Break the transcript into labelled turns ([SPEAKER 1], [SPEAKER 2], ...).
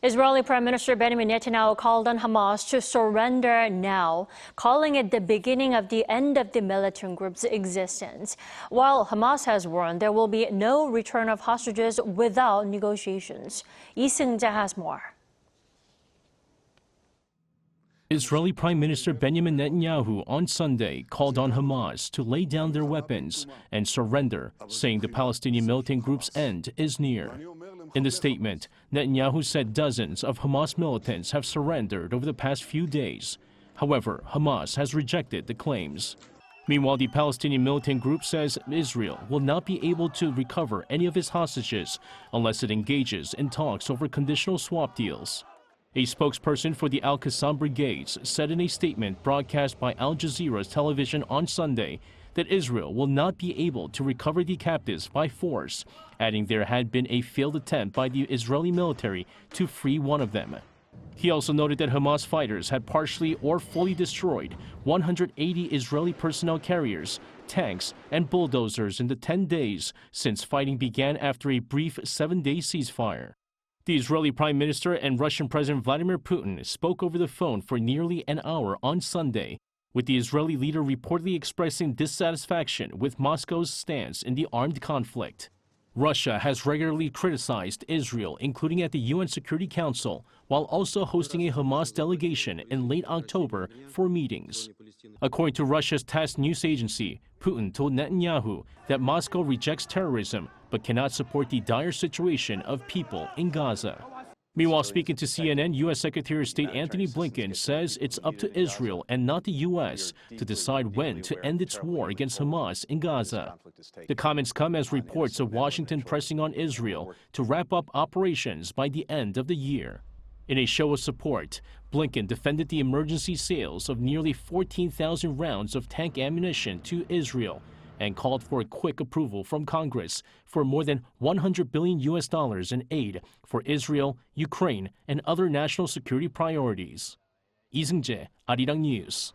[SPEAKER 1] Israeli Prime Minister Benjamin Netanyahu called on Hamas to surrender now, calling it the beginning of the end of the militant group's existence. While Hamas has warned there will be no return of hostages without negotiations. Seung-jae has more.
[SPEAKER 2] Israeli Prime Minister Benjamin Netanyahu on Sunday called on Hamas to lay down their weapons and surrender, saying the Palestinian militant group's end is near. In the statement, Netanyahu said dozens of Hamas militants have surrendered over the past few days. However, Hamas has rejected the claims. Meanwhile, the Palestinian militant group says Israel will not be able to recover any of its hostages unless it engages in talks over conditional swap deals. A spokesperson for the al-Qassam Brigades said in a statement broadcast by Al Jazeera's television on Sunday that Israel will not be able to recover the captives by force, adding there had been a failed attempt by the Israeli military to free one of them. He also noted that Hamas fighters had partially or fully destroyed 180 Israeli personnel carriers, tanks, and bulldozers in the 10 days since fighting began after a brief 7-day ceasefire. The Israeli Prime Minister and Russian President Vladimir Putin spoke over the phone for nearly an hour on Sunday, with the Israeli leader reportedly expressing dissatisfaction with Moscow's stance in the armed conflict. Russia has regularly criticized Israel, including at the UN Security Council, while also hosting a Hamas delegation in late October for meetings. According to Russia's TASS news agency, Putin told Netanyahu that Moscow rejects terrorism but cannot support the dire situation of people in Gaza. Meanwhile, speaking to CNN, U.S. Secretary of State Antony Blinken says it's up to Israel and not the U.S. to decide when to end its war against Hamas in Gaza. The comments come as reports of Washington pressing on Israel to wrap up operations by the end of the year. In a show of support, Blinken defended the emergency sales of nearly 14,000 rounds of tank ammunition to Israel and called for a quick approval from Congress for more than $100 billion in aid for Israel, Ukraine, and other national security priorities. Seung-jae, Arirang News.